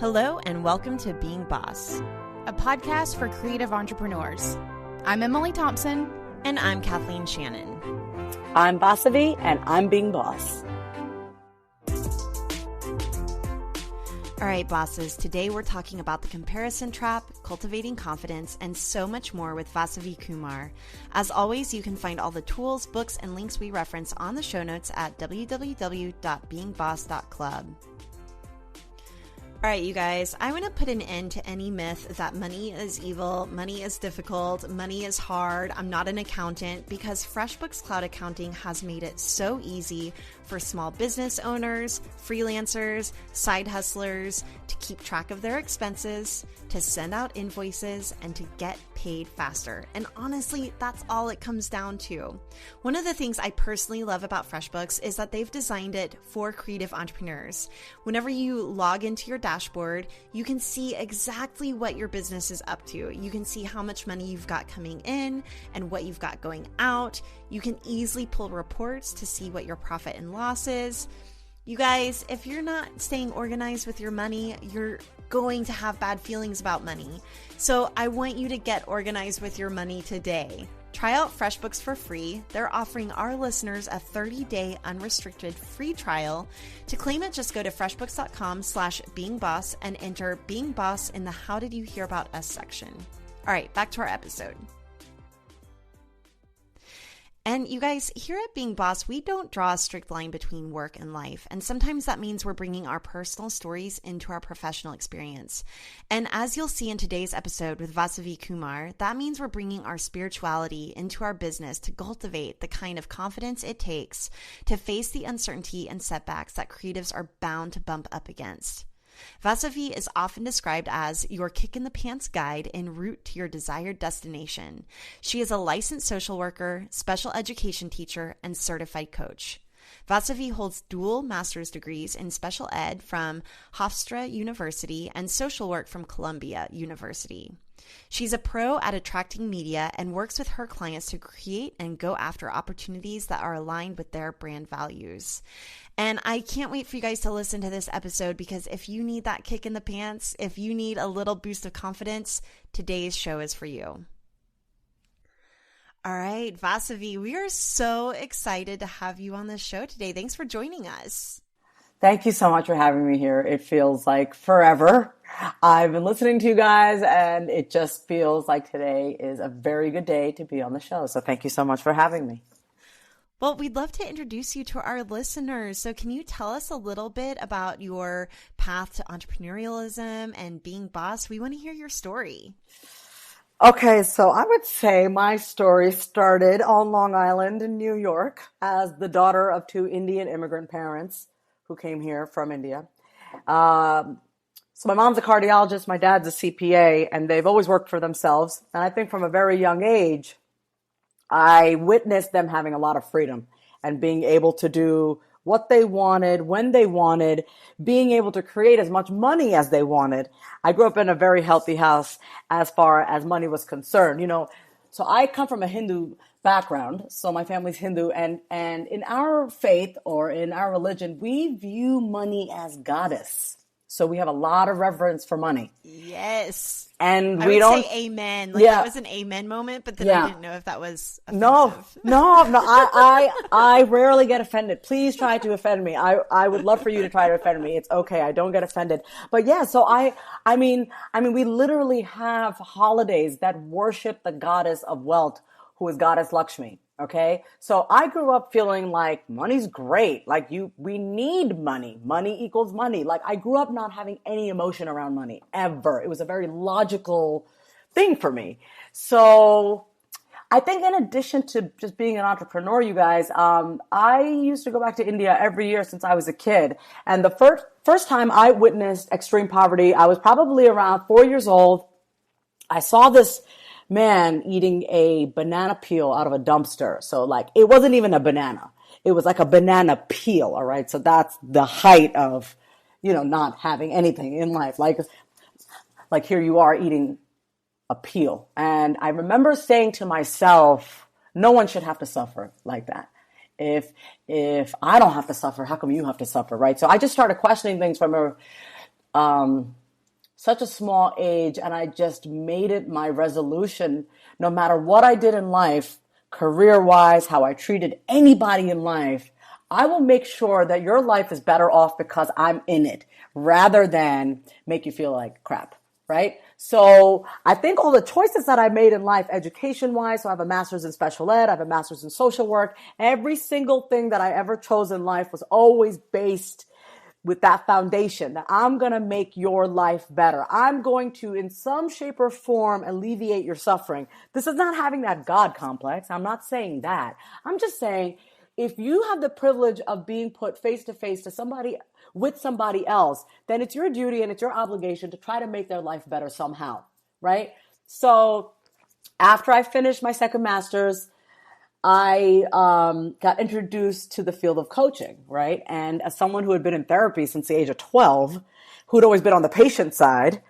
Hello and welcome to Being Boss, a podcast for creative entrepreneurs. I'm Emily Thompson. And I'm Kathleen Shannon. I'm Vasavi, and I'm Being Boss. All right, bosses, today we're talking about the comparison trap, cultivating confidence, and so much more with Vasavi Kumar. As always, you can find all the tools, books, and links we reference on the show notes at www.beingboss.club. All right, you guys, I want to put an end to any myth that money is evil, money is difficult, money is hard, I'm not an accountant, because FreshBooks Cloud Accounting has made it so easy for small business owners, freelancers, side hustlers to keep track of their expenses, to send out invoices, and to get paid faster. And honestly, that's all it comes down to. One of the things I personally love about FreshBooks is that they've designed it for creative entrepreneurs. Whenever you log into your dashboard, you can see exactly what your business is up to. You can see how much money you've got coming in and what you've got going out. You can easily pull reports to see what your profit and loss is. You guys, if you're not staying organized with your money, you're going to have bad feelings about money. So I want you to get organized with your money today. Try out FreshBooks for free. They're offering our listeners a 30-day unrestricted free trial. To claim it, just go to freshbooks.com/beingboss and enter Being Boss in the How Did You Hear About Us section. All right, back to our episode. And you guys, here at Being Boss, we don't draw a strict line between work and life. And sometimes that means we're bringing our personal stories into our professional experience. And as you'll see in today's episode with Vasavi Kumar, that means we're bringing our spirituality into our business to cultivate the kind of confidence it takes to face the uncertainty and setbacks that creatives are bound to bump up against. Vasavi is often described as your kick-in-the-pants guide en route to your desired destination. She is a licensed social worker, special education teacher, and certified coach. Vasavi holds dual master's degrees in special ed from Hofstra University and social work from Columbia University. She's a pro at attracting media and works with her clients to create and go after opportunities that are aligned with their brand values. And I can't wait for you guys to listen to this episode, because if you need that kick in the pants, if you need a little boost of confidence, today's show is for you. All right, Vasavi, we are so excited to have you on the show today. Thanks for joining us. Thank you so much for having me here. It feels like forever. I've been listening to you guys, and it just feels like today is a very good day to be on the show. So thank you so much for having me. Well, we'd love to introduce you to our listeners. So can you tell us a little bit about your path to entrepreneurialism and being boss? We want to hear your story. Okay, so I would say my story started on Long Island in New York as the daughter of two Indian immigrant parents who came here from India. So my mom's a cardiologist, my dad's a CPA, and they've always worked for themselves. And I think from a very young age, I witnessed them having a lot of freedom and being able to do what they wanted, when they wanted, being able to create as much money as they wanted. I grew up in a very healthy house as far as money was concerned. So I come from a Hindu background. So my family's Hindu, and in our faith or in our religion, we view money as goddess. So we have a lot of reverence for money. Yes. And I we would don't say amen. That was an amen moment, but then I didn't know if that was offensive. No. I rarely get offended. Please try to offend me. I would love for you to try to offend me. It's okay. I don't get offended. But yeah, so I mean, we literally have holidays that worship the goddess of wealth, who is goddess Lakshmi. Okay. So I grew up feeling like money's great. Like we need money. Money equals money. Like I grew up not having any emotion around money ever. It was a very logical thing for me. So I think in addition to just being an entrepreneur, you guys, I used to go back to India every year since I was a kid. And the first time I witnessed extreme poverty, I was probably around 4 years old. I saw this man eating a banana peel out of a dumpster. So like, it wasn't even a banana. It was like a banana peel. All right. So that's the height of, not having anything in life. Like here you are eating a peel. And I remember saying to myself, no one should have to suffer like that. If I don't have to suffer, how come you have to suffer? Right. So I just started questioning things from a such a small age, and I just made it my resolution, no matter what I did in life, career-wise, how I treated anybody in life, I will make sure that your life is better off because I'm in it, rather than make you feel like crap, right? So I think all the choices that I made in life, education-wise, so I have a master's in special ed, I have a master's in social work, every single thing that I ever chose in life was always based with that foundation that I'm going to make your life better. I'm going to, in some shape or form, alleviate your suffering. This is not having that God complex. I'm not saying that. I'm just saying, if you have the privilege of being put face to face to somebody, with somebody else, then it's your duty and it's your obligation to try to make their life better somehow, right? So after I finished my second master's, I got introduced to the field of coaching, right? And as someone who had been in therapy since the age of 12, who'd always been on the patient side,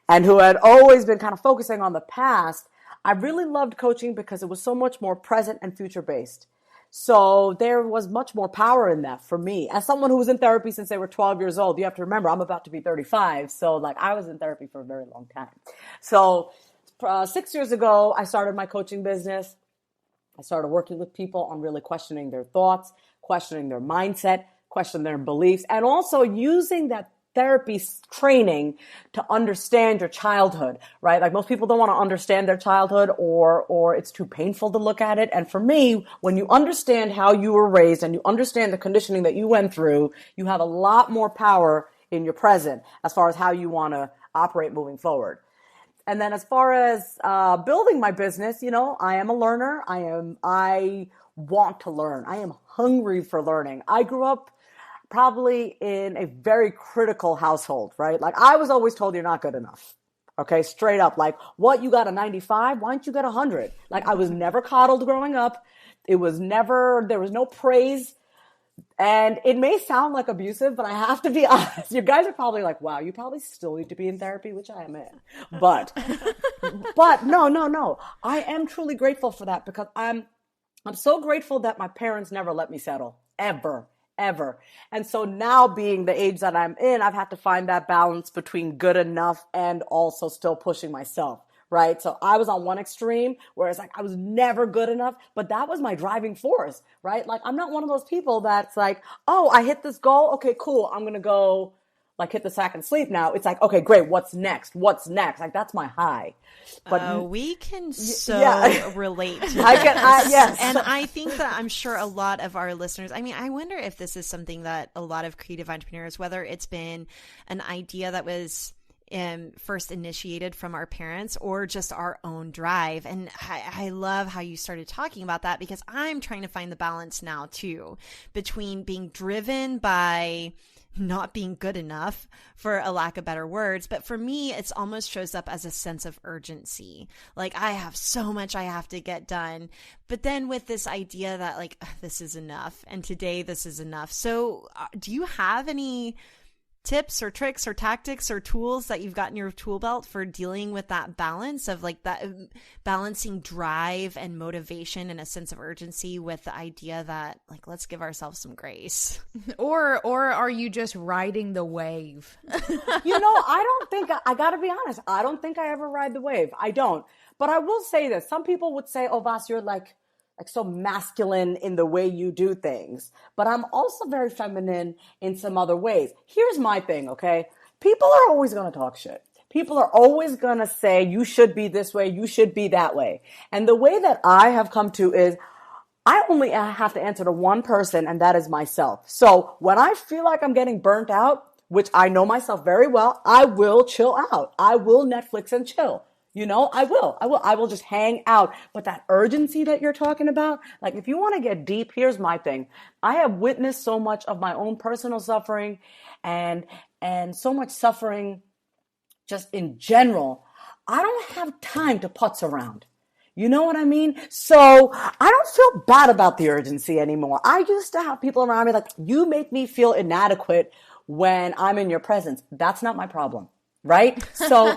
and who had always been kind of focusing on the past, I really loved coaching because it was so much more present and future-based. So there was much more power in that for me. As someone who was in therapy since they were 12 years old, you have to remember, I'm about to be 35. So like I was in therapy for a very long time. So 6 years ago, I started my coaching business. I started working with people on really questioning their thoughts, questioning their mindset, questioning their beliefs, and also using that therapy training to understand your childhood, right? Like most people don't want to understand their childhood or it's too painful to look at it. And for me, when you understand how you were raised and you understand the conditioning that you went through, you have a lot more power in your present as far as how you want to operate moving forward. And then as far as building my business, you know, I am a learner. I want to learn. I am hungry for learning. I grew up probably in a very critical household, right? Like I was always told you're not good enough. Okay, straight up. Like, what, you got a 95? Why don't you get 100? Like I was never coddled growing up. There was no praise. And it may sound like abusive, but I have to be honest. You guys are probably like, wow, you probably still need to be in therapy, which I am in. But no. I am truly grateful for that because I'm so grateful that my parents never let me settle, ever. And so now being the age that I'm in, I've had to find that balance between good enough and also still pushing myself. Right. So I was on one extreme where it's like I was never good enough, but that was my driving force. Right. Like I'm not one of those people that's like, oh, I hit this goal. OK, cool. I'm going to go like hit the sack and sleep now. It's like, OK, great. What's next? Like that's my high. But we can relate to this. Yes. And I think that I'm sure a lot of our listeners, I mean, I wonder if this is something that a lot of creative entrepreneurs, whether it's been an idea that was first initiated from our parents or just our own drive. And I love how you started talking about that because I'm trying to find the balance now too between being driven by not being good enough, for a lack of better words. But for me, it's almost shows up as a sense of urgency. Like I have so much I have to get done. But then with this idea that like, this is enough and today this is enough. So do you have any tips or tricks or tactics or tools that you've got in your tool belt for dealing with that balance of like that balancing drive and motivation and a sense of urgency with the idea that like, let's give ourselves some grace? Or are you just riding the wave? You know, I gotta be honest. I don't think I ever ride the wave. I don't. But I will say this. Some people would say, oh, Vas, you're like so masculine in the way you do things. But I'm also very feminine in some other ways. Here's my thing, okay? People are always going to talk shit. People are always going to say, you should be this way, you should be that way. And the way that I have come to is, I only have to answer to one person, and that is myself. So when I feel like I'm getting burnt out, which I know myself very well, I will chill out. I will Netflix and chill. You know, I will just hang out. But that urgency that you're talking about, like if you want to get deep, here's my thing. I have witnessed so much of my own personal suffering and so much suffering just in general. I don't have time to putz around. You know what I mean? So I don't feel bad about the urgency anymore. I used to have people around me like, you make me feel inadequate when I'm in your presence. That's not my problem. Right? So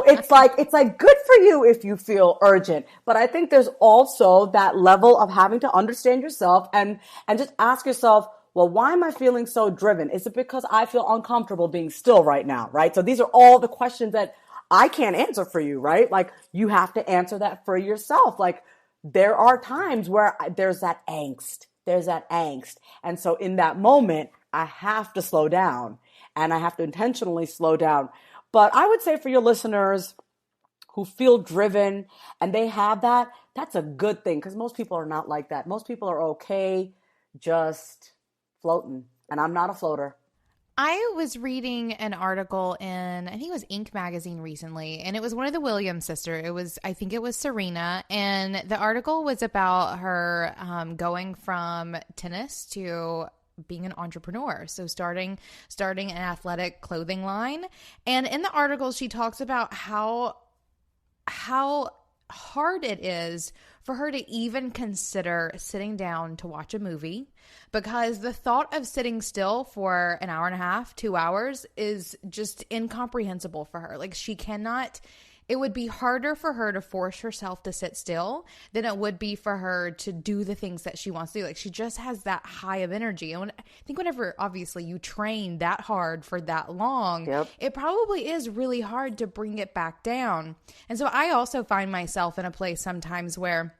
it's like good for you if you feel urgent. But I think there's also that level of having to understand yourself and just ask yourself, well, why am I feeling so driven? Is it because I feel uncomfortable being still right now, right? So these are all the questions that I can't answer for you, right? Like you have to answer that for yourself. Like there are times where there's that angst. There's that angst. And so in that moment, I have to slow down and I have to intentionally slow down. But I would say for your listeners who feel driven and they have that, that's a good thing because most people are not like that. Most people are okay just floating. And I'm not a floater. I was reading an article in, I think it was Inc. magazine recently, and it was one of the Williams sisters. I think it was Serena, and the article was about her going from tennis to being an entrepreneur. So starting an athletic clothing line. And in the article, she talks about how hard it is for her to even consider sitting down to watch a movie, because the thought of sitting still for an hour and a half, 2 hours is just incomprehensible for her. Like she cannot, it would be harder for her to force herself to sit still than it would be for her to do the things that she wants to do. Like she just has that high of energy. And I think whenever obviously you train that hard for that long, Yep. It probably is really hard to bring it back down. And so I also find myself in a place sometimes where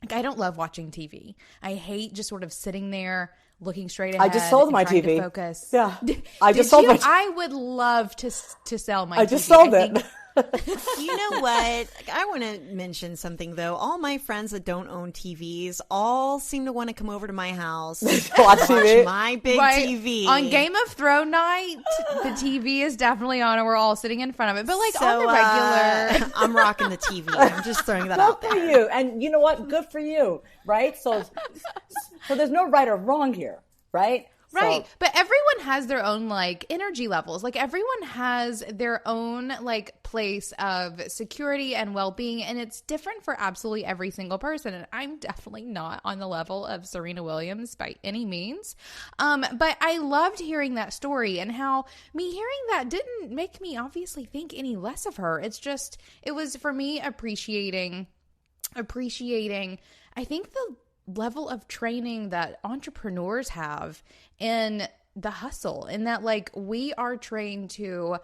like I don't love watching TV. I hate just sort of sitting there looking straight ahead. I just sold my trying TV. To focus. Yeah. I just sold my I would love to sell my TV. I just sold it. You know what? I want to mention something though. All my friends that don't own TVs all seem to want to come over to my house, Watch TV. my big Right. TV. On Game of Thrones night, the TV is definitely on and we're all sitting in front of it. But like on the regular. I'm rocking the TV. I'm just throwing that Good out for there. you. And you know what? Good for you, right? So there's no right or wrong here, right? Right. So, But everyone has their own like energy levels. Like everyone has their own like place of security and well-being. And it's different for absolutely every single person. And I'm definitely not on the level of Serena Williams by any means. But I loved hearing that story and how me hearing that didn't make me obviously think any less of her. It's just, it was for me appreciating, I think the level of training that entrepreneurs have in the hustle, and that like we are trained to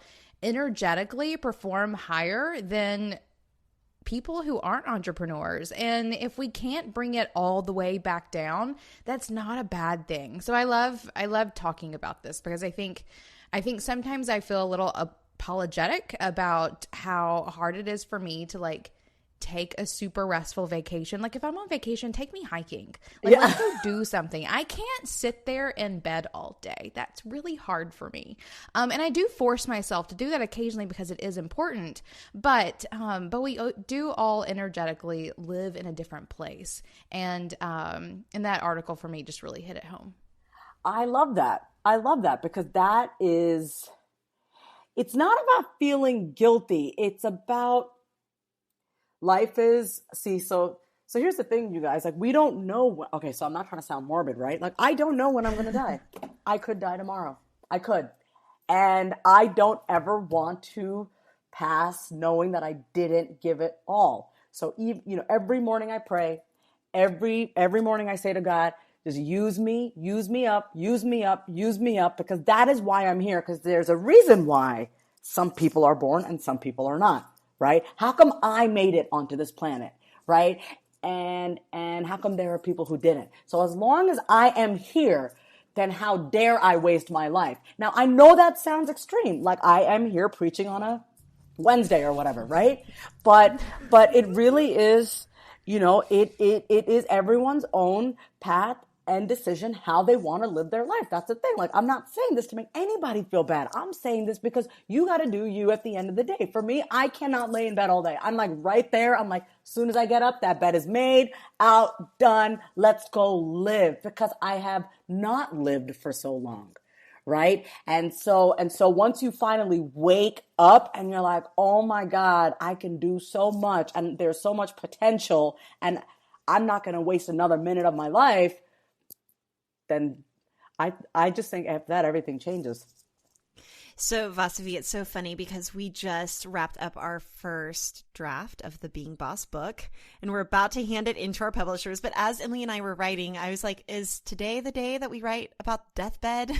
energetically perform higher than people who aren't entrepreneurs. And if we can't bring it all the way back down, that's not a bad thing. So I love talking about this because I think sometimes I feel a little apologetic about how hard it is for me to like take a super restful vacation. Like if I'm on vacation, take me hiking. Like let's go do something. I can't sit there in bed all day. That's really hard for me. And I do force myself to do that occasionally because it is important. But we do all energetically live in a different place. And that article for me just really hit it home. I love that. I love that because it's not about feeling guilty. It's about life is, so here's the thing, you guys, like we don't know, okay, so I'm not trying to sound morbid, right? Like I don't know when I'm going to die. I could die tomorrow. I could. And I don't ever want to pass knowing that I didn't give it all. So, every morning I pray, every morning I say to God, just use me up, because that is why I'm here. Because there's a reason why some people are born and some people are not. Right? How come I made it onto this planet? Right? And how come there are people who didn't? So as long as I am here, then how dare I waste my life? Now, I know that sounds extreme. Like I am here preaching on a Wednesday or whatever, right? But it really is, it is everyone's own path and decision how they want to live their life. That's the thing. Like, I'm not saying this to make anybody feel bad. I'm saying this because you got to do you at the end of the day. For me, I cannot lay in bed all day. I'm like right there. I'm like, as soon as I get up, that bed is made, out, done. Let's go live, because I have not lived for so long. Right. And so once you finally wake up and you're like, oh my God, I can do so much and there's so much potential and I'm not going to waste another minute of my life, then I just think after that, everything changes. So, Vasavi, it's so funny because we just wrapped up our first draft of the Being Boss book, and we're about to hand it into our publishers. But as Emily and I were writing, I was like, is today the day that we write about deathbed?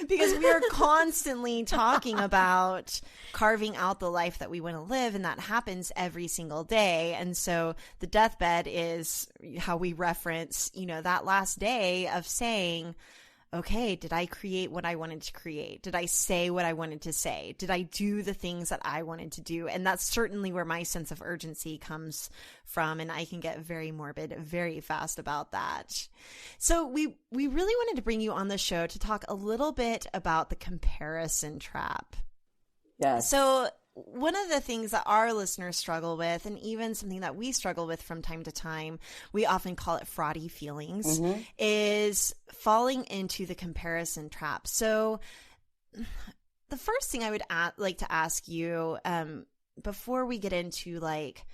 Because we are constantly talking about carving out the life that we want to live, and that happens every single day. And so the deathbed is how we reference, that last day of saying, okay, did I create what I wanted to create? Did I say what I wanted to say? Did I do the things that I wanted to do? And that's certainly where my sense of urgency comes from. And I can get very morbid very fast about that. So we really wanted to bring you on the show to talk a little bit about the comparison trap. Yes. So one of the things that our listeners struggle with, and even something that we struggle with from time to time, we often call it fraudy feelings, is falling into the comparison trap. So the first thing I would like to ask you before we get into like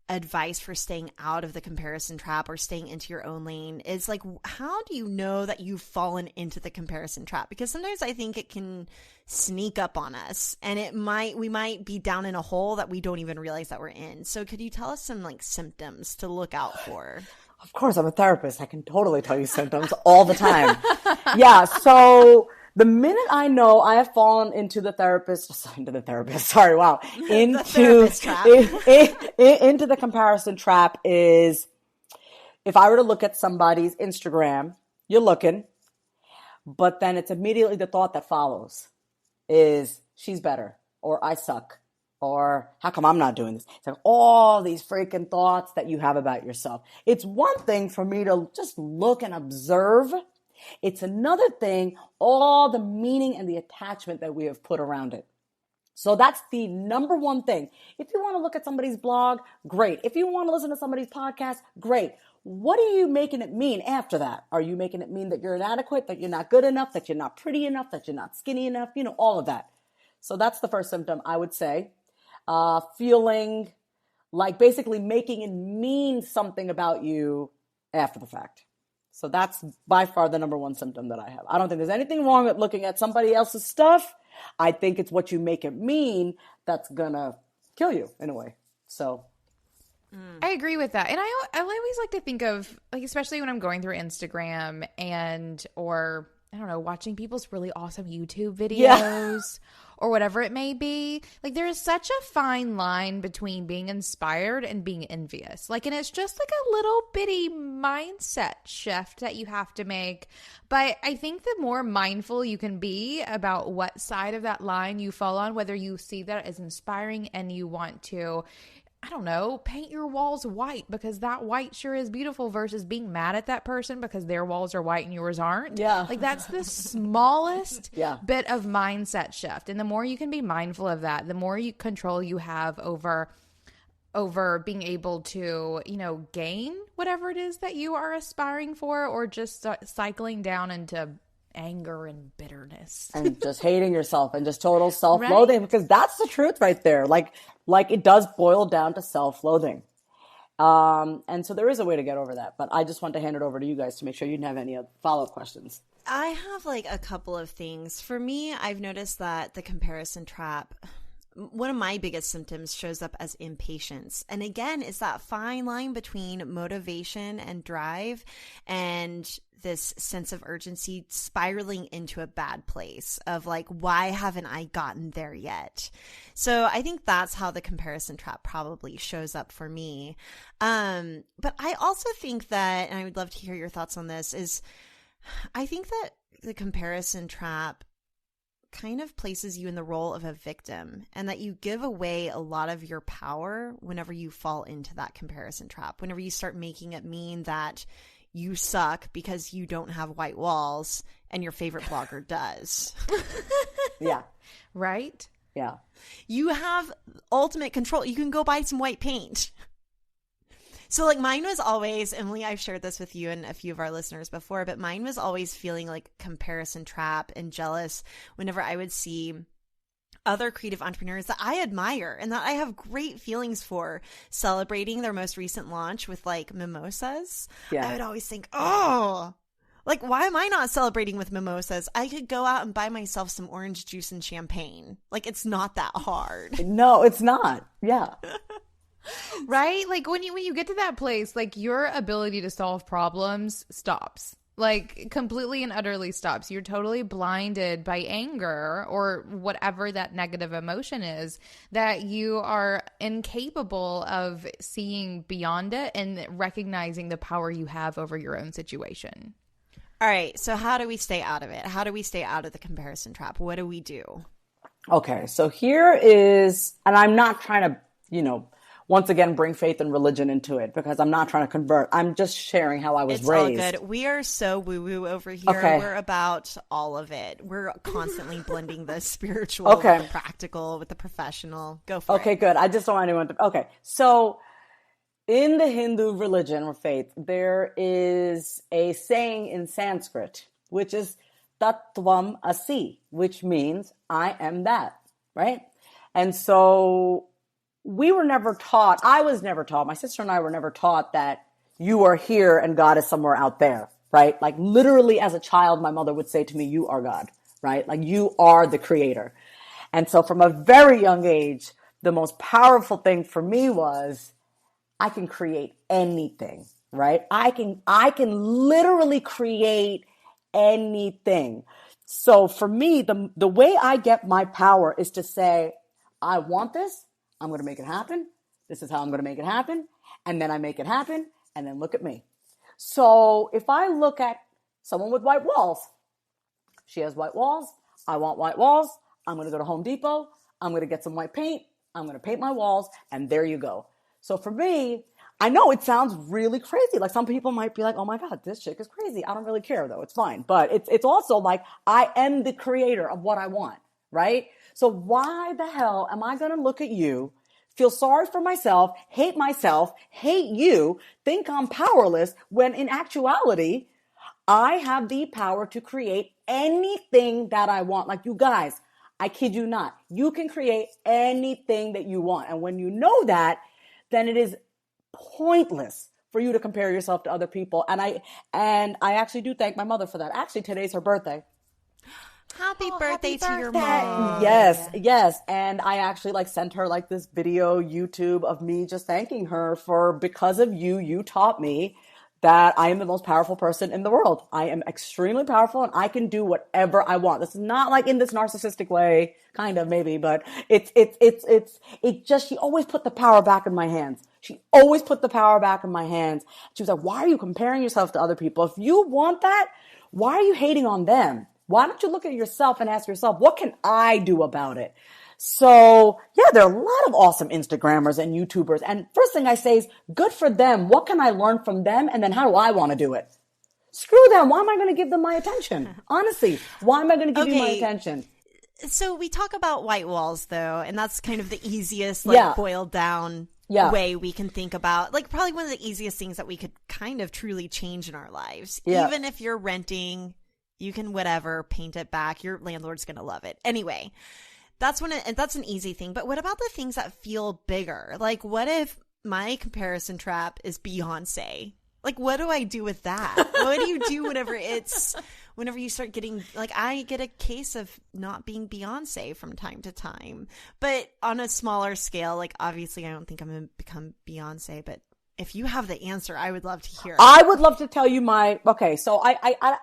advice for staying out of the comparison trap or staying into your own lane is like, how do you know that you've fallen into the comparison trap? Because sometimes I think it can sneak up on us, and we might be down in a hole that we don't even realize that we're in. So could you tell us some like symptoms to look out for? Of course, I'm a therapist. I can totally tell you symptoms all the time. Yeah. So the minute I know I have fallen into the therapist, into the comparison trap is if I were to look at somebody's Instagram, you're looking, but then it's immediately the thought that follows is she's better, or I suck, or how come I'm not doing this? It's like all these freaking thoughts that you have about yourself. It's one thing for me to just look and observe. It's another thing, all the meaning and the attachment that we have put around it. So that's the number one thing. If you want to look at somebody's blog, great. If you want to listen to somebody's podcast, great. What are you making it mean after that? Are you making it mean that you're inadequate, that you're not good enough, that you're not pretty enough, that you're not skinny enough, all of that. So that's the first symptom, I would say. Feeling like basically making it mean something about you after the fact. So that's by far the number one symptom that I have. I don't think there's anything wrong with looking at somebody else's stuff. I think it's what you make it mean that's going to kill you in a way. So I agree with that. And I always like to think of, like, especially when I'm going through Instagram or I don't know, watching people's really awesome YouTube videos or whatever it may be. Like, there is such a fine line between being inspired and being envious. Like, and it's just like a little bitty mindset shift that you have to make. But I think the more mindful you can be about what side of that line you fall on, whether you see that as inspiring and you want to, I don't know, paint your walls white because that white sure is beautiful, versus being mad at that person because their walls are white and yours aren't. Yeah. Like, that's the smallest bit of mindset shift. And the more you can be mindful of that, the more control you have over being able to, gain whatever it is that you are aspiring for, or just cycling down into anger and bitterness and just hating yourself and just total self-loathing, right? Because that's the truth right there. Like it does boil down to self-loathing. And so there is a way to get over that, but I just want to hand it over to you guys to make sure you didn't have any follow-up questions. I have like a couple of things. For me, I've noticed that the comparison trap, one of my biggest symptoms shows up as impatience. And again, it's that fine line between motivation and drive and this sense of urgency spiraling into a bad place of like, why haven't I gotten there yet? So I think that's how the comparison trap probably shows up for me. But I also think that, and I would love to hear your thoughts on this, is I think that the comparison trap kind of places you in the role of a victim, and that you give away a lot of your power whenever you fall into that comparison trap, whenever you start making it mean that you suck because you don't have white walls and your favorite blogger does. Yeah. Right? Yeah. You have ultimate control. You can go buy some white paint. So like mine was always, Emily, I've shared this with you and a few of our listeners before, but mine was always feeling like comparison trap and jealous whenever I would see other creative entrepreneurs that I admire and that I have great feelings for celebrating their most recent launch with like mimosas. Yeah. I would always think, oh, Like, why am I not celebrating with mimosas? I could go out and buy myself some orange juice and champagne. Like, it's not that hard. No, it's not. Yeah. Right? Like when you get to that place, like your ability to solve problems stops. Like completely and utterly stops. You're totally blinded by anger or whatever that negative emotion is, that you are incapable of seeing beyond it and recognizing the power you have over your own situation. All right. So how do we stay out of it? How do we stay out of the comparison trap? What do we do? Okay. So here is, and I'm not trying to, once again, bring faith and religion into it because I'm not trying to convert. I'm just sharing how I was raised. It's all good. We are so woo-woo over here. Okay. We're about all of it. We're constantly blending the spiritual with the practical with the professional. Go for it. Okay, good. I just don't want anyone to... Okay, so in the Hindu religion or faith, there is a saying in Sanskrit, which is Tattvam Asi, which means I am that, right? And so... we were never taught, I was never taught, my sister and I were never taught that you are here and God is somewhere out there, right? Like literally as a child, my mother would say to me, you are God, right? Like you are the creator. And so from a very young age, the most powerful thing for me was I can create anything, right? I can literally create anything. So for me, the way I get my power is to say, I want this. I'm going to make it happen. This is how I'm going to make it happen. And then I make it happen. And then look at me. So if I look at someone with white walls, she has white walls. I want white walls. I'm going to go to Home Depot. I'm going to get some white paint. I'm going to paint my walls. And there you go. So for me, I know it sounds really crazy. Like some people might be like, oh my God, this chick is crazy. I don't really care though. It's fine. But it's also like I am the creator of what I want, right? So why the hell am I going to look at you, feel sorry for myself, hate you, think I'm powerless, when in actuality, I have the power to create anything that I want. Like you guys, I kid you not, you can create anything that you want. And when you know that, then it is pointless for you to compare yourself to other people. And I actually do thank my mother for that. Actually, today's her birthday. Happy birthday to your mom. Yes. And I actually sent her this video YouTube of me just thanking her for, because of you, you taught me that I am the most powerful person in the world. I am extremely powerful and I can do whatever I want. This is not in this narcissistic way, kind of maybe, but she always put the power back in my hands. She always put the power back in my hands. She was like, why are you comparing yourself to other people? If you want that, why are you hating on them? Why don't you look at yourself and ask yourself, what can I do about it? So yeah, there are a lot of awesome Instagrammers and YouTubers. And first thing I say is good for them. What can I learn from them? And then how do I want to do it? Screw them. Why am I going to give them my attention? Honestly, why am I going to give you my attention? So we talk about white walls though, and that's kind of the easiest boiled down way we can think about, probably one of the easiest things that we could kind of truly change in our lives. Yeah. Even if you're renting, you can paint it back. Your landlord's going to love it. Anyway, that's an easy thing. But what about the things that feel bigger? Like, what if my comparison trap is Beyonce? What do I do with that? What do you do whenever you start getting, I get a case of not being Beyonce from time to time, but on a smaller scale, obviously I don't think I'm going to become Beyonce, but if you have the answer, I would love to hear it. I would love to tell you so I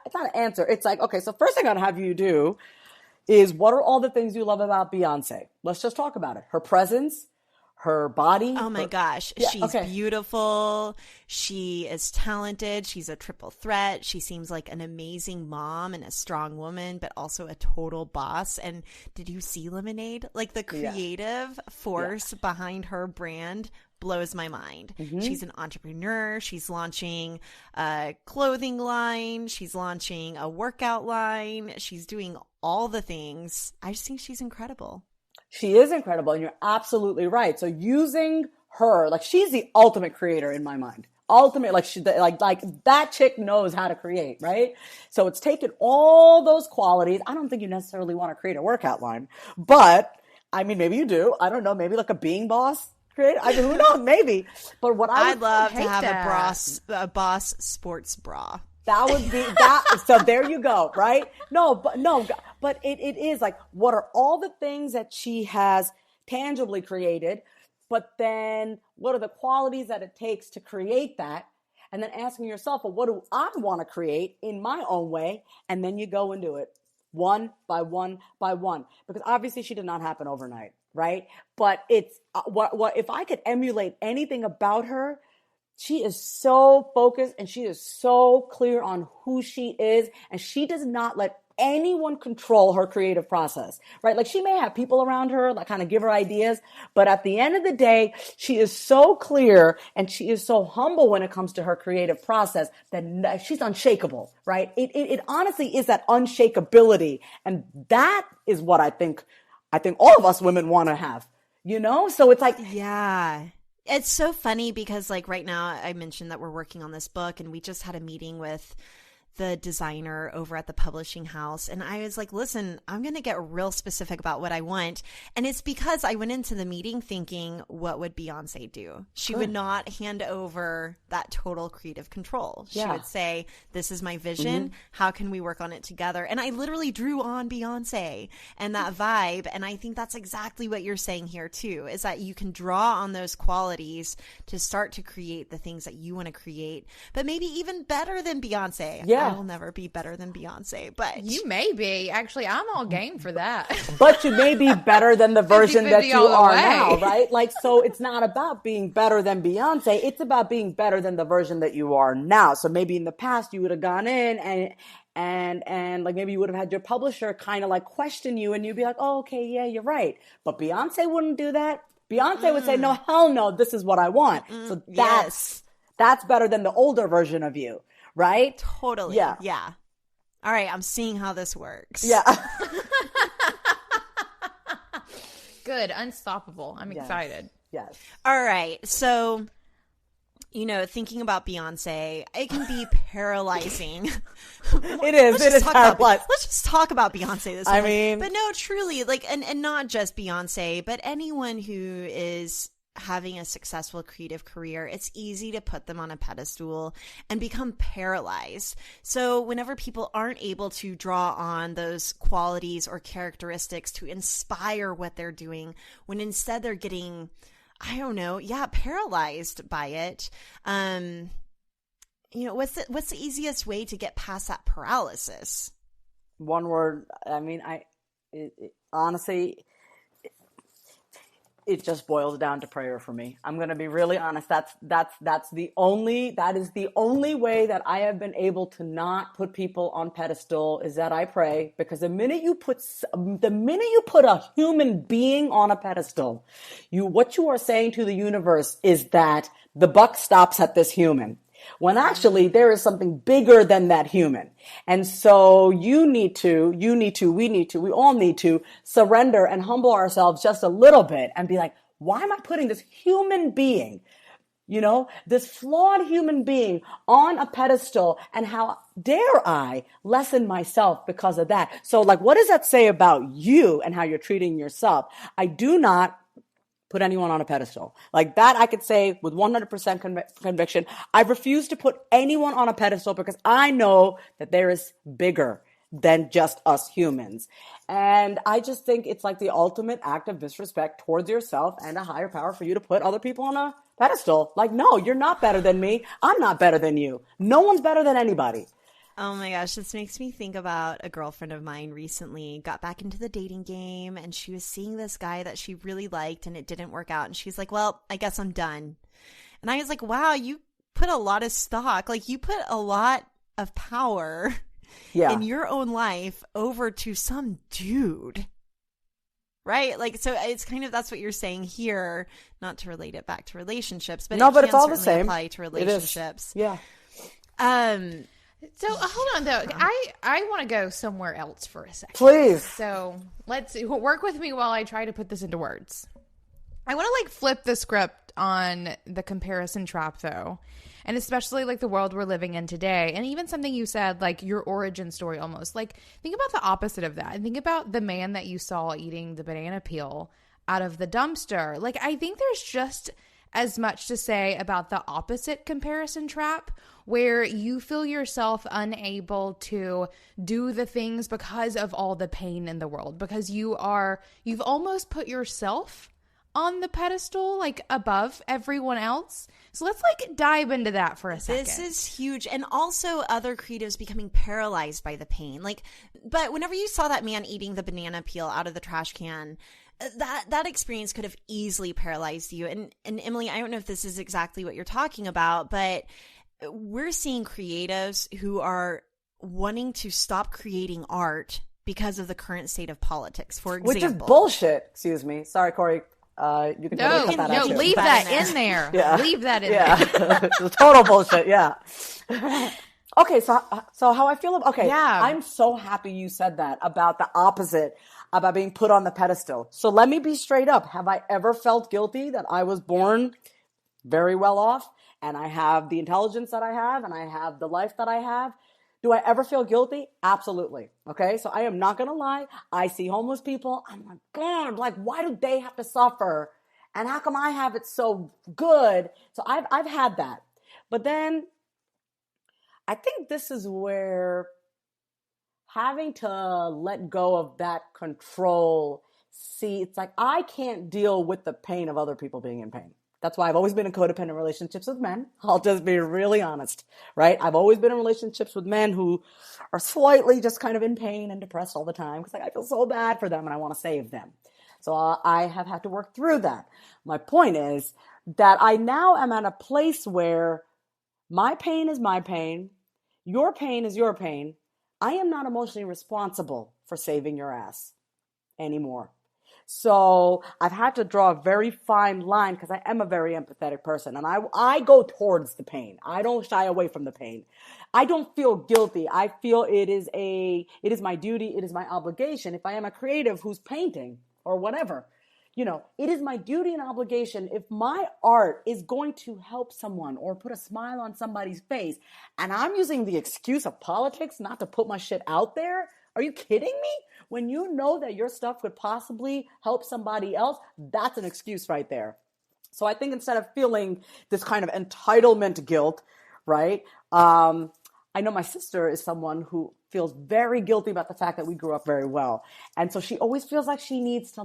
it's not an answer. It's okay, so first thing I'd have you do is, what are all the things you love about Beyonce? Let's just talk about it. Her presence, her body. Oh my gosh. She's beautiful. She is talented. She's a triple threat. She seems like an amazing mom and a strong woman, but also a total boss. And did you see Lemonade? The creative force behind her brand blows my mind. Mm-hmm. She's an entrepreneur. She's launching a clothing line. She's launching a workout line. She's doing all the things. I just think she's incredible. She is incredible, and you're absolutely right. So using her, she's the ultimate creator in my mind. Ultimate, that chick knows how to create, right? So it's taken all those qualities. I don't think you necessarily want to create a workout line, but I mean, maybe you do. I don't know. Maybe a being boss. Who knows? Maybe. But what I'd love to have a boss sports bra. That would be that. So there you go, right? But it is like, what are all the things that she has tangibly created? But then what are the qualities that it takes to create that? And then asking yourself, well, what do I want to create in my own way? And then you go and do it one by one by one. Because obviously she did not happen overnight, right? But it's what if I could emulate anything about her, she is so focused and she is so clear on who she is, and she does not let anyone control her creative process, right? Like, she may have people around her that kind of give her ideas, but at the end of the day, she is so clear and she is so humble when it comes to her creative process that she's unshakable, right? It honestly is that unshakability. And that is what I think all of us women want to have, So it's like, yeah. It's so funny because, like, right now I mentioned that we're working on this book, and we just had a meeting with the designer over at the publishing house. And I was like, listen, I'm going to get real specific about what I want. And it's because I went into the meeting thinking, what would Beyonce do? She would not hand over that total creative control. She would say, this is my vision. How can we work on it together? And I literally drew on Beyonce and that vibe. And I think that's exactly what you're saying here too, is that you can draw on those qualities to start to create the things that you want to create, but maybe even better than Beyonce. Yeah. I will never be better than Beyonce, but you may be. Actually, I'm all game for that. But you may be better than the version that you are way. now, right? Like, so it's not about being better than Beyonce. It's about being better than the version that you are now. So maybe in the past you would have gone in and like, maybe you would have had your publisher kind of like question you, and you'd be like, oh, okay, yeah, you're right. But Beyonce wouldn't do that. Beyonce would say, no, hell no, this is what I want. So that's better than the older version of you. Right? Totally. Yeah. All right. I'm seeing how this works. Yeah. Good. Unstoppable. I'm excited. Yes. All right. So, thinking about Beyonce, it can be paralyzing. It is paralyzing. Let's just talk about Beyonce this I moment. mean, but no, truly, like, and not just Beyonce, but anyone who is having a successful creative career, it's easy to put them on a pedestal and become paralyzed. So whenever people aren't able to draw on those qualities or characteristics to inspire what they're doing, when instead they're getting, paralyzed by it. What's the easiest way to get past that paralysis? One word. I mean, honestly, it just boils down to prayer for me. I'm going to be really honest. That is the only way that I have been able to not put people on pedestal, is that I pray. Because the minute you put a human being on a pedestal, what you are saying to the universe is that the buck stops at this human, when actually there is something bigger than that human. And so we all need to surrender and humble ourselves just a little bit and be like, why am I putting this human being, this flawed human being on a pedestal, and how dare I lessen myself because of that? So, like, what does that say about you and how you're treating yourself? I do not put anyone on a pedestal. Like that, I could say with 100% conviction, I refuse to put anyone on a pedestal, because I know that there is bigger than just us humans. And I just think it's like the ultimate act of disrespect towards yourself and a higher power for you to put other people on a pedestal. Like, no, you're not better than me. I'm not better than you. No one's better than anybody. Oh my gosh, this makes me think about a girlfriend of mine recently got back into the dating game, and she was seeing this guy that she really liked, and it didn't work out. And she's like, well, I guess I'm done. And I was like, wow, you put a lot of stock, like you put a lot of power in your own life over to some dude. Right? Like, so it's kind of, that's what you're saying here, not to relate it back to relationships, but but it's all the same. Apply to relationships. Yeah. So hold on though. I want to go somewhere else for a second. Please. So let's work with me while I try to put this into words. I want to flip the script on the comparison trap though. And especially the world we're living in today. And even something you said, your origin story almost. Think about the opposite of that. And think about the man that you saw eating the banana peel out of the dumpster. I think there's just as much to say about the opposite comparison trap, where you feel yourself unable to do the things because of all the pain in the world, because you've almost put yourself on the pedestal, like above everyone else. So let's like dive into that for a second. This is huge. And also other creatives becoming paralyzed by the pain. But whenever you saw that man eating the banana peel out of the trash can, that experience could have easily paralyzed you. And Emily, I don't know if this is exactly what you're talking about, but we're seeing creatives who are wanting to stop creating art because of the current state of politics, for example. Which is bullshit. Excuse me. Sorry, Corey. You can totally cut that out. Leave that in there. Yeah. Leave that in there. It's total bullshit. Yeah. Okay. So how I feel. Okay. Yeah. I'm so happy you said that about the opposite, about being put on the pedestal. So let me be straight up. Have I ever felt guilty that I was born very well off and I have the intelligence that I have and I have the life that I have? Do I ever feel guilty? Absolutely. Okay. So I am not going to lie. I see homeless people. I'm like, God, like, why do they have to suffer? And how come I have it so good? So I've had that. But then I think this is where having to let go of that control. See, it's like, I can't deal with the pain of other people being in pain. That's why I've always been in codependent relationships with men. I'll just be really honest, right? I've always been in relationships with men who are slightly just kind of in pain and depressed all the time because I feel so bad for them and I want to save them. So I have had to work through that. My point is that I now am at a place where my pain is my pain. Your pain is your pain. I am not emotionally responsible for saving your ass anymore. So I've had to draw a very fine line because I am a very empathetic person and I go towards the pain. I don't shy away from the pain. I don't feel guilty. I feel it is my duty. It is my obligation. If I am a creative who's painting or whatever, it is my duty and obligation. If my art is going to help someone or put a smile on somebody's face and I'm using the excuse of politics not to put my shit out there, are you kidding me? When you know that your stuff could possibly help somebody else, that's an excuse right there. So I think instead of feeling this kind of entitlement guilt, right? I know my sister is someone who feels very guilty about the fact that we grew up very well. And so she always feels like she needs to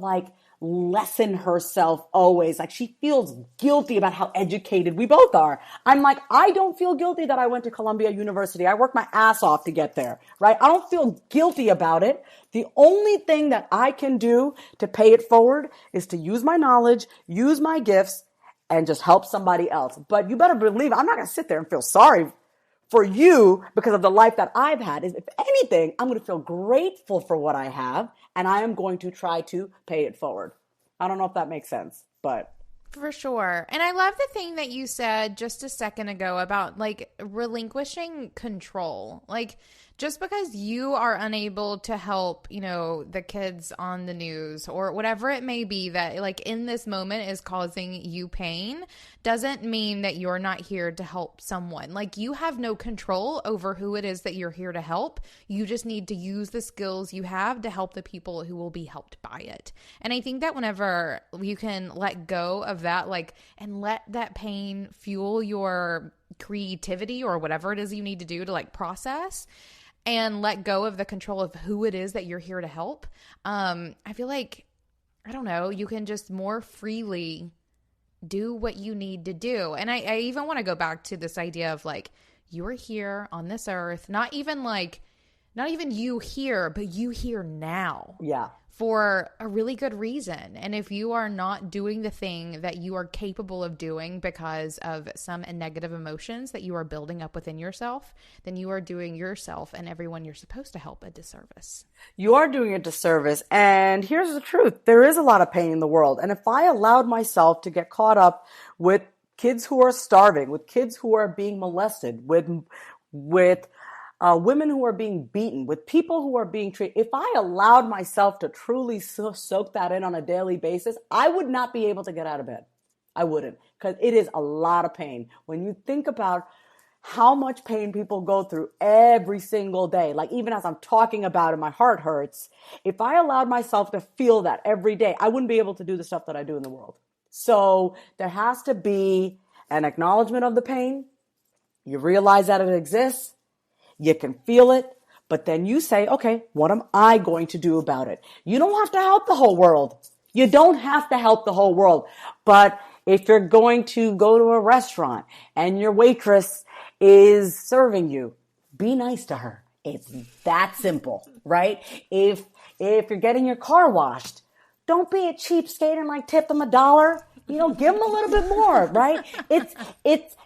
lessen herself always. Like she feels guilty about how educated we both are. I'm like, I don't feel guilty that I went to Columbia University. I worked my ass off to get there, right? I don't feel guilty about it. The only thing that I can do to pay it forward is to use my knowledge, use my gifts, and just help somebody else. But you better believe I'm not going to sit there and feel sorry for you because of the life that I've had. If anything, I'm going to feel grateful for what I have, and I am going to try to pay it forward. I don't know if that makes sense, but. For sure. And I love the thing that you said just a second ago about relinquishing control. Just because you are unable to help, the kids on the news or whatever it may be that in this moment is causing you pain doesn't mean that you're not here to help someone. You have no control over who it is that you're here to help. You just need to use the skills you have to help the people who will be helped by it. And I think that whenever you can let go of that, and let that pain fuel your creativity or whatever it is you need to do to process and let go of the control of who it is that you're here to help, I feel like, I don't know, you can just more freely do what you need to do. And I even want to go back to this idea of you're here on this earth, not even you here, but you here now. Yeah. For a really good reason. And if you are not doing the thing that you are capable of doing because of some negative emotions that you are building up within yourself, then you are doing yourself and everyone you're supposed to help a disservice. You are doing a disservice. And here's the truth. There is a lot of pain in the world. And if I allowed myself to get caught up with kids who are starving, with kids who are being molested, with women who are being beaten, with people who are being treated. If I allowed myself to truly soak that in on a daily basis, I would not be able to get out of bed. I wouldn't, because it is a lot of pain. When you think about how much pain people go through every single day, even as I'm talking about it, my heart hurts. If I allowed myself to feel that every day, I wouldn't be able to do the stuff that I do in the world. So there has to be an acknowledgement of the pain. You realize that it exists. You can feel it. But then you say, okay, what am I going to do about it? You don't have to help the whole world. You don't have to help the whole world. But if you're going to go to a restaurant and your waitress is serving you, be nice to her. It's that simple, right? If you're getting your car washed, don't be a cheapskate and like tip them $1. You know, give them a little bit more, right? It's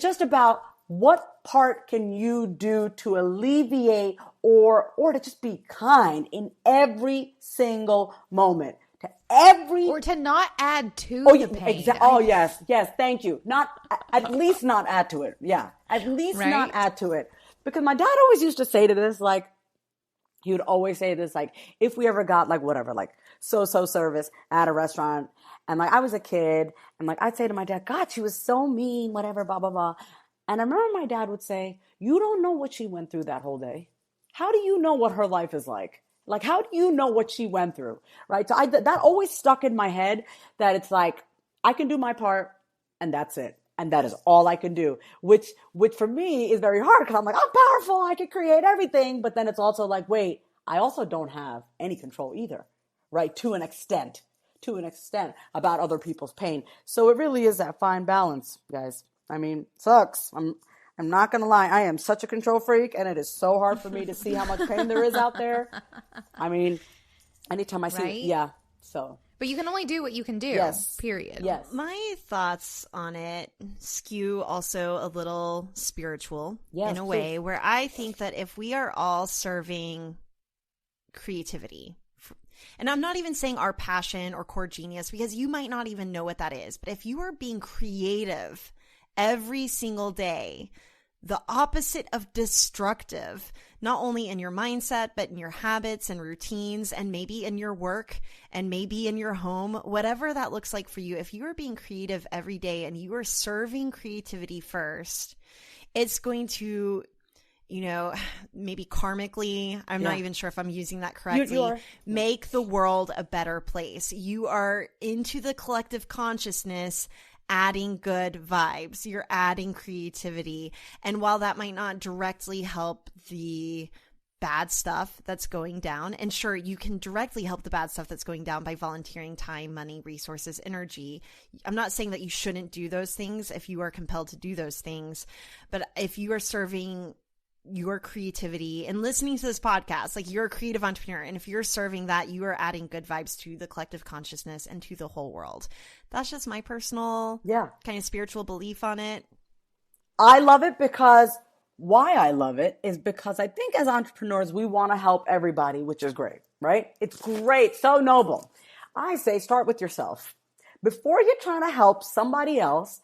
just about what part can you do to alleviate or to just be kind in every single moment. Or to not add to the pain. Oh, yes. Thank you. At least not add to it. Yeah. At least not add to it. Because my dad always used to say to this, like, he would always say this, like, if we ever got like whatever, like so service at a restaurant, and like I was a kid, and like I'd say to my dad, God, she was so mean, whatever, blah, blah, blah. And I remember my dad would say, you don't know what she went through that whole day. How do you know what her life is like? Like, how do you know what she went through? Right. So that always stuck in my head, that it's like, I can do my part and that's it. And that is all I can do, which for me is very hard, because I'm like, I'm powerful. I can create everything. But then it's also like, wait, I also don't have any control either. Right. To an extent about other people's pain. So it really is that fine balance, guys. I mean, sucks. I'm not going to lie. I am such a control freak, and it is so hard for me to see how much pain there is out there. I mean, anytime I see it, yeah. So, but you can only do what you can do. Yes. Period. Yes. My thoughts on it skew also a little spiritual in a way, where I think that if we are all serving creativity, and I'm not even saying our passion or core genius, because you might not even know what that is, but if you are being creative every single day, the opposite of destructive, not only in your mindset, but in your habits and routines, and maybe in your work, and maybe in your home, whatever that looks like for you. If you are being creative every day and you are serving creativity first, it's going to, you know, maybe karmically, I'm not even sure if I'm using that correctly, make the world a better place. You are into the collective consciousness, adding good vibes. You're adding creativity. And while that might not directly help the bad stuff that's going down, and sure, you can directly help the bad stuff that's going down by volunteering time, money, resources, energy. I'm not saying that you shouldn't do those things if you are compelled to do those things. But if you are serving your creativity and listening to this podcast, like, you're a creative entrepreneur, and if you're serving that, you are adding good vibes to the collective consciousness and to the whole world. That's just my personal kind of spiritual belief on it. I love it, because why I love it is because I think as entrepreneurs, we want to help everybody, which is great, right? It's great. So noble. I say, start with yourself. Before you're trying to help somebody else,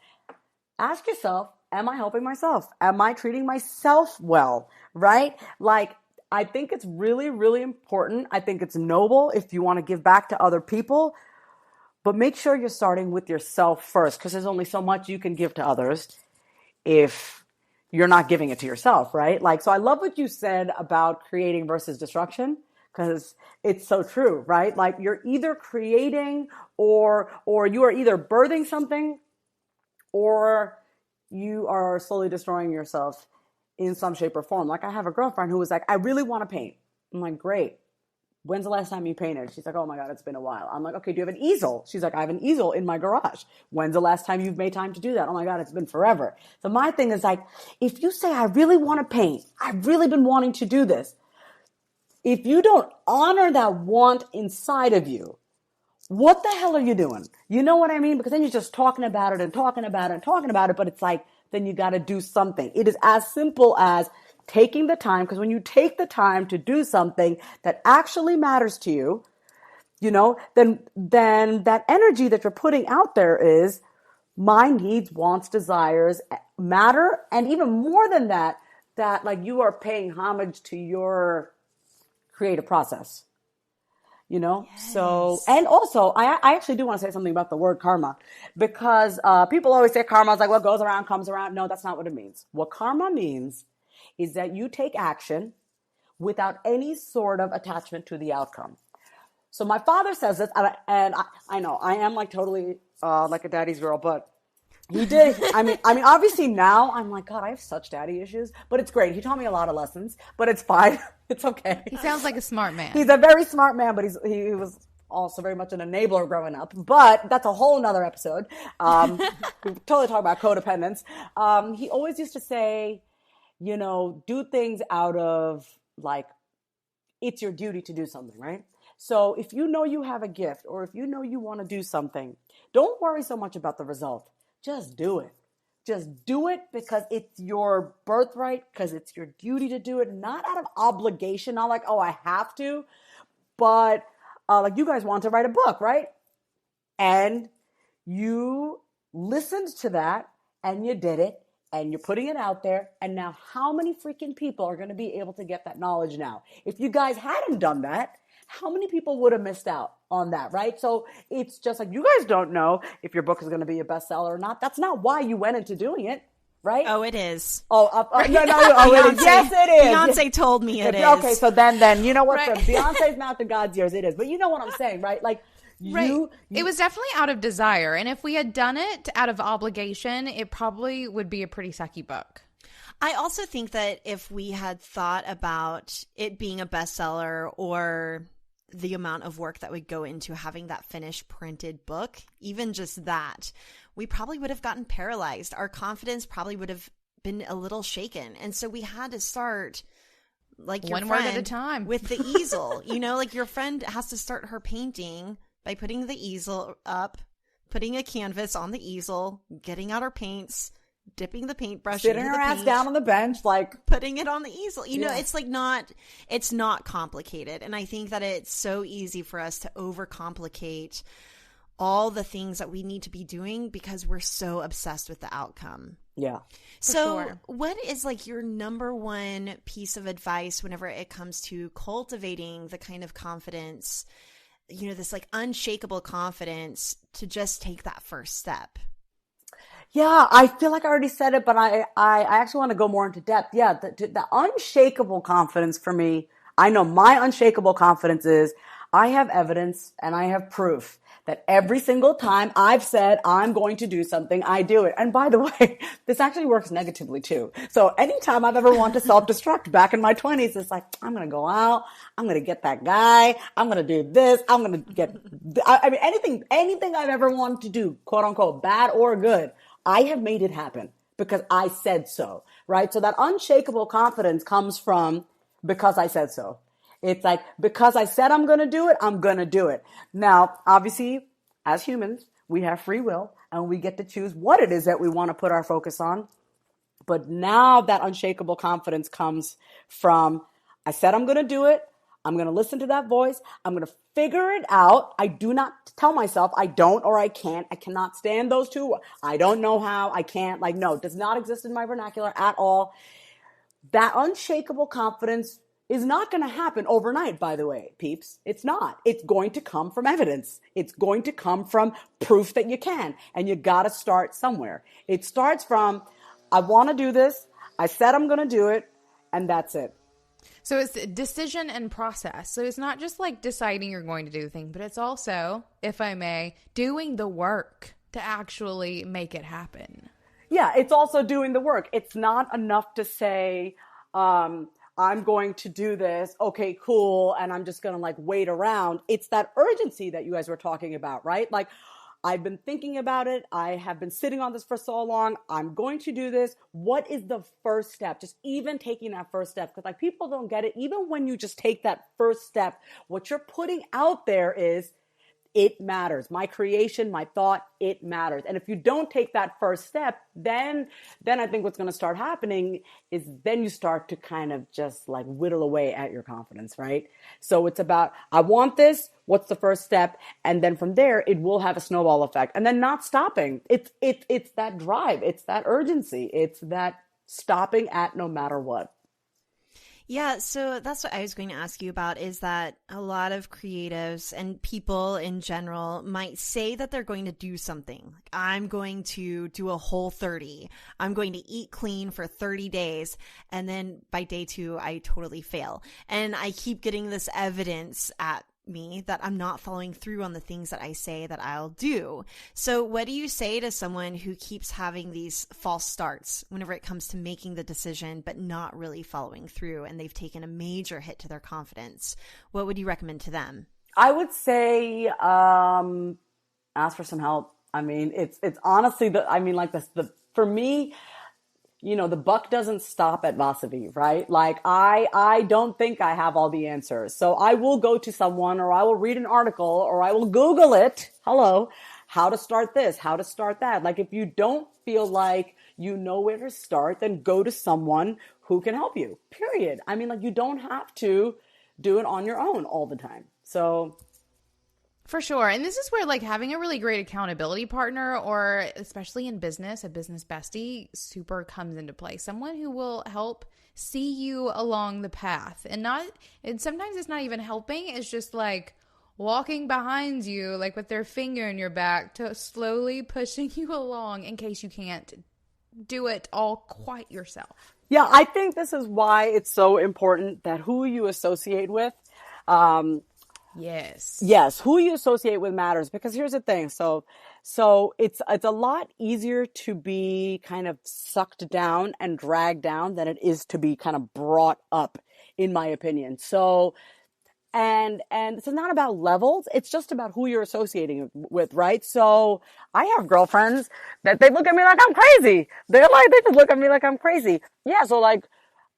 ask yourself, am I helping myself? Am I treating myself well? Right? Like, I think it's really, really important. I think it's noble if you want to give back to other people, but make sure you're starting with yourself first, because there's only so much you can give to others if you're not giving it to yourself, right? Like, so I love what you said about creating versus destruction, because it's so true, right? Like, you're either creating or you are either birthing something, or you are slowly destroying yourself in some shape or form. Like, I have a girlfriend who was like, I really want to paint. I'm like, great. When's the last time you painted? She's like, oh my God, it's been a while. I'm like, okay, do you have an easel? She's like, I have an easel in my garage. When's the last time you've made time to do that? Oh my God, it's been forever. So my thing is like, if you say, I really want to paint, I've really been wanting to do this. If you don't honor that want inside of you, what the hell are you doing? You know what I mean? Because then you're just talking about it and talking about it and talking about it, but it's like, then you got to do something. It is as simple as taking the time, because when you take the time to do something that actually matters to you, you know, then that energy that you're putting out there is, my needs, wants, desires matter. And even more than that, that like you are paying homage to your creative process. You know, so, and also, I actually do want to say something about the word karma, because people always say karma is like what goes around comes around. No, that's not what it means. What karma means is that you take action without any sort of attachment to the outcome. So my father says this, and I know I am like totally like a daddy's girl, but he did. I mean, obviously now I'm like, God, I have such daddy issues, but it's great. He taught me a lot of lessons, but it's fine. It's okay. He sounds like a smart man. He's a very smart man, but he was also very much an enabler growing up. But that's a whole nother episode. We totally talk about codependence. He always used to say, you know, do things out of like, it's your duty to do something, right? So if you know you have a gift, or if you know you want to do something, don't worry so much about the result. Just do it. Just do it because it's your birthright, because it's your duty to do it, not out of obligation, not like, oh, I have to, but like you guys want to write a book, right? And you listened to that and you did it and you're putting it out there. And now how many freaking people are going to be able to get that knowledge now? If you guys hadn't done that, how many people would have missed out on that, right? So it's just like, you guys don't know if your book is going to be a bestseller or not. That's not why you went into doing it, right? Oh, it is. No, it is. Yes, it is. Beyonce told me it is. Okay, so then you know what? Right. From Beyonce's mouth to God's ears, it is. But you know what I'm saying, right? Like, Right. It was definitely out of desire. And if we had done it out of obligation, it probably would be a pretty sucky book. I also think that if we had thought about it being a bestseller or the amount of work that would go into having that finished printed book, even just that, we probably would have gotten paralyzed. Our confidence probably would have been a little shaken. And so we had to start like your one friend word at a time with the easel. You know, like your friend has to start her painting by putting the easel up, putting a canvas on the easel, getting out her paints, dipping the paintbrush, sitting her ass down on the bench, like putting it on the easel. You know, it's like it's not complicated. And I think that it's so easy for us to overcomplicate all the things that we need to be doing because we're so obsessed with the outcome. Yeah. So sure. What is like your number one piece of advice whenever it comes to cultivating the kind of confidence, you know, this like unshakable confidence to just take that first step? Yeah, I feel like I already said it, but I actually want to go more into depth. Yeah, the unshakable confidence for me, I know my unshakable confidence is I have evidence and I have proof that every single time I've said I'm going to do something, I do it. And by the way, this actually works negatively too. So anytime I've ever wanted to self-destruct back in my 20s, it's like, I'm going to go out, I'm going to get that guy, I'm going to do this, I'm going to get, I mean, anything I've ever wanted to do, quote unquote, bad or good, I have made it happen because I said so, right? So that unshakable confidence comes from because I said so. It's like, because I said I'm going to do it, I'm going to do it. Now, obviously, as humans, we have free will and we get to choose what it is that we want to put our focus on. But now that unshakable confidence comes from, I said I'm going to do it. I'm going to listen to that voice. I'm going to figure it out. I do not tell myself I don't or I can't. I cannot stand those two. I don't know how. I can't. Like, no, it does not exist in my vernacular at all. That unshakable confidence is not going to happen overnight, by the way, peeps. It's not. It's going to come from evidence. It's going to come from proof that you can. And you got to start somewhere. It starts from, I want to do this. I said I'm going to do it. And that's it. So it's decision and process. So it's not just like deciding you're going to do the thing, but it's also, if I may, doing the work to actually make it happen. Yeah, it's also doing the work. It's not enough to say, I'm going to do this. Okay, cool. And I'm just going to like wait around. It's that urgency that you guys were talking about, right? Like, I've been thinking about it. I have been sitting on this for so long. I'm going to do this. What is the first step? Just even taking that first step. Because like people don't get it. Even when you just take that first step, what you're putting out there is, it matters. My creation, my thought, it matters. And if you don't take that first step, then I think what's going to start happening is then you start to kind of just like whittle away at your confidence, right? So it's about, I want this. What's the first step? And then from there, it will have a snowball effect. And then not stopping. It's that drive. It's that urgency. It's that stopping at no matter what. Yeah, so that's what I was going to ask you about, is that a lot of creatives and people in general might say that they're going to do something. Like, I'm going to do a Whole30. I'm going to eat clean for 30 days. And then by day 2, I totally fail. And I keep getting this evidence at me that I'm not following through on the things that I say that I'll do. So what do you say to someone who keeps having these false starts whenever it comes to making the decision, but not really following through, and they've taken a major hit to their confidence? What would you recommend to them? I would say, ask for some help. I mean, it's honestly for me, the buck doesn't stop at Vasavi, right? Like I don't think I have all the answers. So I will go to someone, or I will read an article, or I will Google it. Hello, how to start this, how to start that. Like, if you don't feel like you know where to start, then go to someone who can help you, period. I mean, like, you don't have to do it on your own all the time. So for sure. And this is where like having a really great accountability partner, or especially in business, a business bestie, super comes into play. Someone who will help see you along the path, and sometimes it's not even helping. It's just like walking behind you, like with their finger in your back, to slowly pushing you along in case you can't do it all quite yourself. Yeah, I think this is why it's so important that who you associate with, Yes, who you associate with matters, because here's the thing. So it's a lot easier to be kind of sucked down and dragged down than it is to be kind of brought up, in my opinion. So and it's not about levels, it's just about who you're associating with, right? So I have girlfriends that they look at me like I'm crazy. They just look at me like I'm crazy. Yeah, so like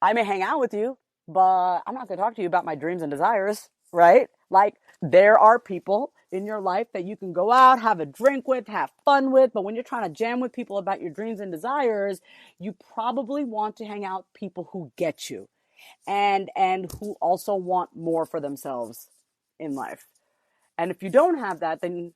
I may hang out with you, but I'm not going to talk to you about my dreams and desires, right? Like, there are people in your life that you can go out, have a drink with, have fun with, but when you're trying to jam with people about your dreams and desires, you probably want to hang out with people who get you and who also want more for themselves in life. And if you don't have that, then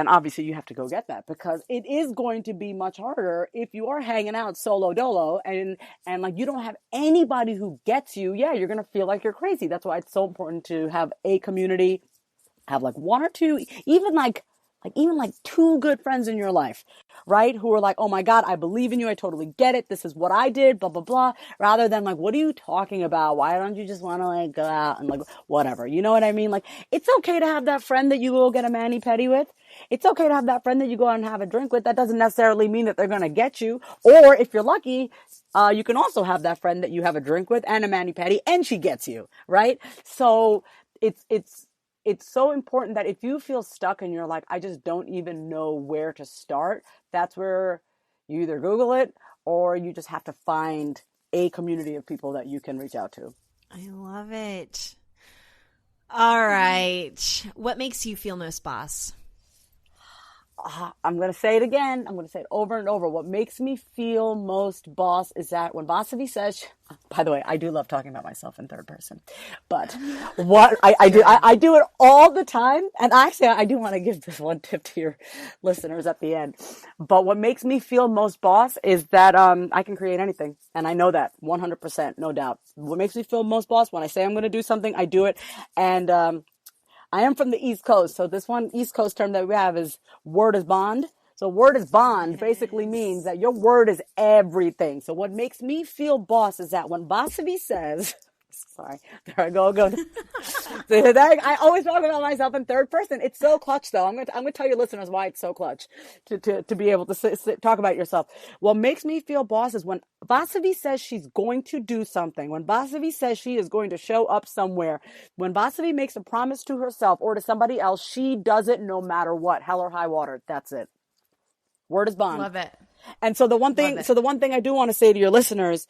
obviously you have to go get that, because it is going to be much harder if you are hanging out solo dolo and like you don't have anybody who gets you. Yeah, you're going to feel like you're crazy. That's why it's so important to have a community, have like one or two, even like two good friends in your life, right? Who are like, oh my God, I believe in you. I totally get it. This is what I did, blah, blah, blah. Rather than like, what are you talking about? Why don't you just want to like go out and like whatever? You know what I mean? Like, it's okay to have that friend that you go get a mani-pedi with. It's okay to have that friend that you go out and have a drink with. That doesn't necessarily mean that they're going to get you. Or if you're lucky, you can also have that friend that you have a drink with and a mani-pedi and she gets you, right? So it's so important that if you feel stuck and you're like, I just don't even know where to start, that's where you either Google it or you just have to find a community of people that you can reach out to. I love it. All right. What makes you feel most boss? I'm going to say it again. I'm going to say it over and over. What makes me feel most boss is that when Vasavi says, by the way, I do love talking about myself in third person, but what I do it all the time. And actually, I do want to give this one tip to your listeners at the end. But what makes me feel most boss is that I can create anything. And I know that 100%, no doubt. What makes me feel most boss, when I say I'm going to do something, I do it. And I am from the East Coast, so this one East Coast term that we have is word is bond. So word is bond basically means that your word is everything. So what makes me feel boss is that when Vasavi says, sorry, there I go. I always talk about myself in third person. It's so clutch, though. I'm going to tell your listeners why it's so clutch to be able to talk about yourself. What makes me feel boss is when Vasavi says she's going to do something, when Vasavi says she is going to show up somewhere, when Vasavi makes a promise to herself or to somebody else, she does it no matter what, hell or high water. That's it. Word is bond. Love it. And so the one thing I do want to say to your listeners,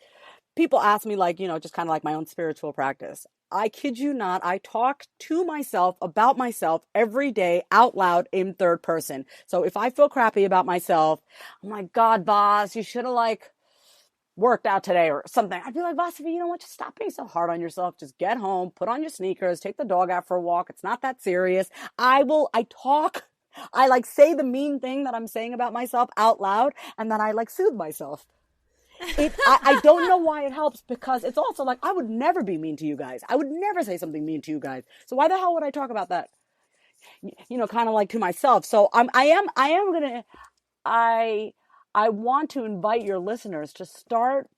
people ask me, like, just kind of like my own spiritual practice. I kid you not. I talk to myself about myself every day out loud in third person. So if I feel crappy about myself, I'm like, God, boss, you should have like worked out today or something. I'd be like, Vasavi, you know what? Just stop being so hard on yourself. Just get home, put on your sneakers, take the dog out for a walk. It's not that serious. I like say the mean thing that I'm saying about myself out loud, and then I like soothe myself. I don't know why it helps, because it's also like, I would never be mean to you guys. I would never say something mean to you guys. So why the hell would I talk about that? Kind of like to myself. So I want to invite your listeners to start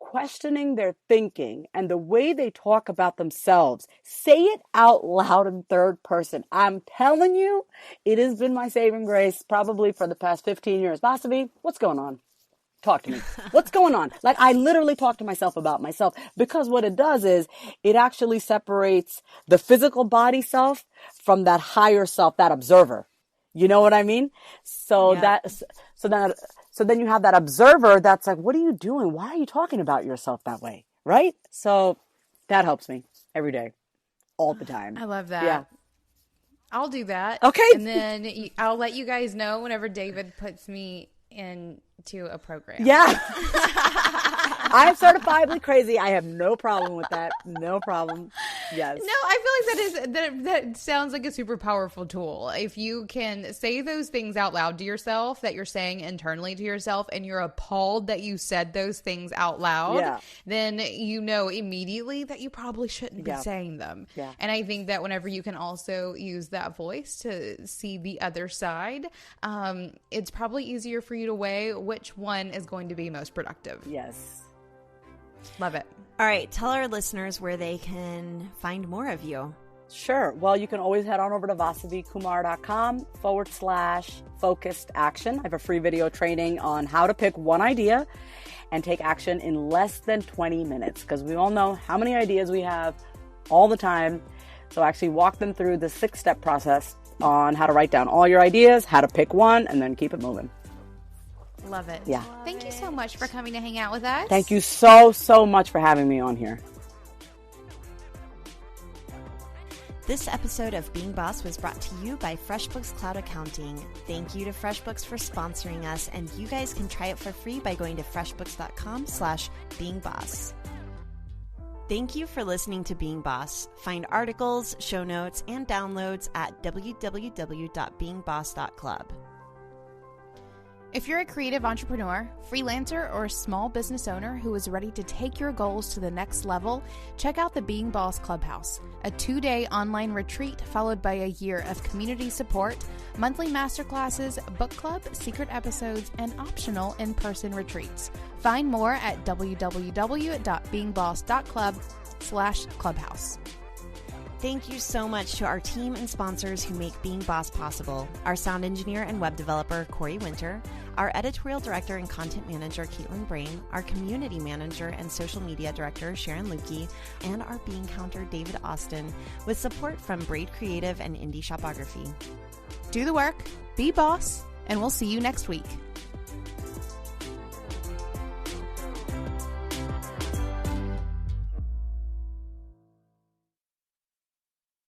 questioning their thinking and the way they talk about themselves. Say it out loud in third person. I'm telling you, it has been my saving grace probably for the past 15 years. Vasavi, what's going on? Talk to me. What's going on? Like, I literally talk to myself about myself, because what it does is it actually separates the physical body self from that higher self, that observer. You know what I mean? So then you have that observer that's like, what are you doing? Why are you talking about yourself that way? Right? So that helps me every day, all the time. I love that. Yeah. I'll do that. Okay. And then I'll let you guys know whenever David puts me into a program. Yeah. I'm certifiably crazy. I have no problem with that. No problem. Yes. No, I feel like that sounds like a super powerful tool. If you can say those things out loud to yourself that you're saying internally to yourself, and you're appalled that you said those things out loud, then you know immediately that you probably shouldn't be saying them. Yeah. And I think that whenever you can also use that voice to see the other side, it's probably easier for you to weigh which one is going to be most productive. Yes. Love it. All right. Tell our listeners where they can find more of you. Sure. Well, you can always head on over to vasavikumar.com/focused action. I have a free video training on how to pick one idea and take action in less than 20 minutes, because we all know how many ideas we have all the time. So I actually walk them through the 6-step process on how to write down all your ideas, how to pick one, and then keep it moving. Love it. Yeah. Thank you so much for coming to hang out with us. Thank you so much for having me on here. This episode of Being Boss was brought to you by FreshBooks Cloud Accounting. Thank you to FreshBooks for sponsoring us, and you guys can try it for free by going to freshbooks.com/beingboss. Thank you for listening to Being Boss. Find articles, show notes, and downloads at www.beingboss.club. If you're a creative entrepreneur, freelancer, or small business owner who is ready to take your goals to the next level, check out the Being Boss Clubhouse, a 2-day online retreat followed by a year of community support, monthly masterclasses, book club, secret episodes, and optional in-person retreats. Find more at www.beingboss.club/clubhouse. Thank you so much to our team and sponsors who make Being Boss possible. Our sound engineer and web developer, Corey Winter, our editorial director and content manager, Caitlin Brain, our community manager and social media director, Sharon Lukey, and our bean counter, David Austin, with support from Braid Creative and Indie Shopography. Do the work, be boss, and we'll see you next week.